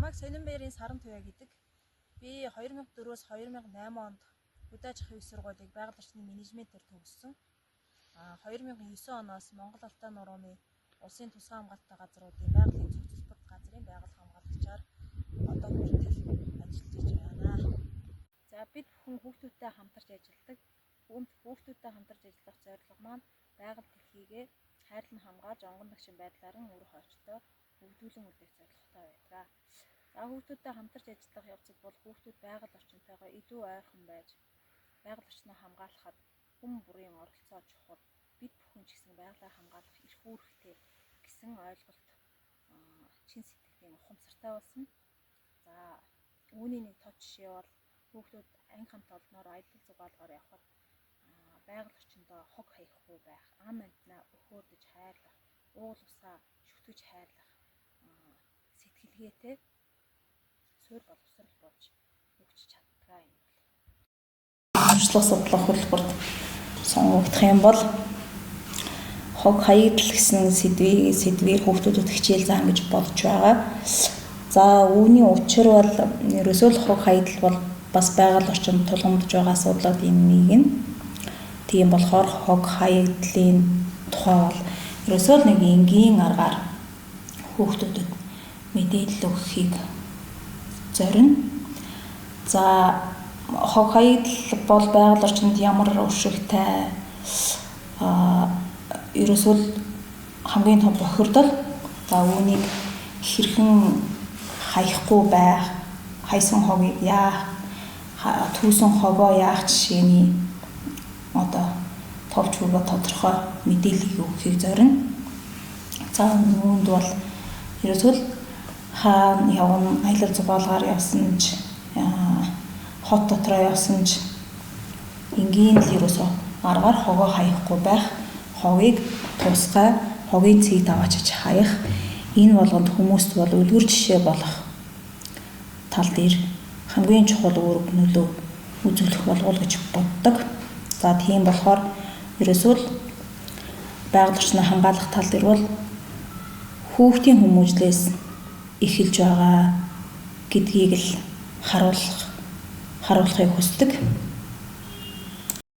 Намайг Сонинбаярын Саран Туяа гэдэг. Би 2004-өөс 2008 онд Хөдөөж ах их сургуулийг байгаль орчны менежментээр төгссөн. 2009 оноос Монгол Алтай нурууны улсын тусгай хамгаалалттай газруудын байгалийн зөв зөвлөлт газрын байгаль хамгаалагчаар одоо хүртэл ажиллаж байна. За бид бүхэн хүүхдүүдтэй хамтарч ажилладаг. Хүүхдүүдтэй хамтарч ажиллах зорилго маань байгаль дэлхийгээ хайрлан хамгаалж онгон дагшин байдлаар үр хойчтой хөгжүүлэн үлдээх зорилготой байдаг. За хүүхдүүдтэй хамтарч ажиллах явцад бол хүүхдүүд байгаль орчинтойгоо илүү ойрхон байж байгаль орчноо хамгаалахад хүн бүрийн оролцоо чухал. Бид бүхэн ч гэсэн байгалаа хамгаалах эрх үүрэгтэй гэсэн ойлголт чин сэтгэлийн ухамсартай болсон. За үүний нэг тод жишээ бол хүүхдүүд анги хамт олноор аялал зугаалгаар явхад байгаль орчиндөө хог хаяхгүй байх, ам амьтнаа өхөөрдөж хайрлах, уул усаа шүтгэж хайрлах сэтгэлгээтэй суурь боловсрал болж өгч чаддгаа юм бол. Орчлох судлах хөтөлбөрт сонгогдох юм бол хог хаягдал гэсэн сэдвийг хүүхдүүдэд хичээл заана гэж бодож байгаа. За үүний учир бол ерөөсөө л хог хаягдал бол бас байгаль орчинд тулгамдж байгаа асуудлуудын нэг нь. Тийм болохоор хог хаягдлын тухай бол ерөөсөө л нэг энгийн аргаар хүүхдүүдэд мэдээлэл өгөхийг зорино. За хог хаягдал бол байгаль орчинд ямар уршигтай ерөөсөө л хамгийн том бохирдол. За үүнийг хэрхэн хаяхгүй байх, хайсан хогийг яах, түүсэн хогоо яах жишээний одоо товч хүргээ тодорхой мэдээллийг өгөхийг зорино. За үүнд бол ерөөсөө л хаана явна, аялал зугаалгаар явсан ч хот дотроо явсан ч энгийн л ерөөсөө аргаар хогоо хаяхгүй байх, хогийг тусгай, хогийн цэг даваачиж хаях, энэ болгонд хүмүүст бол үлгэр жишээ болох тал дээр хамгийн чухал үүрэг нөлөө үзүүлэх болов гэж боддог. За тийм болохоор ерөөсөө л байгаль орчноо хамгаалах тал дээр бол хүүхдийн хүмүүжлээс эхэлж байгаа гэдгийг л харуулахыг хүсдэг.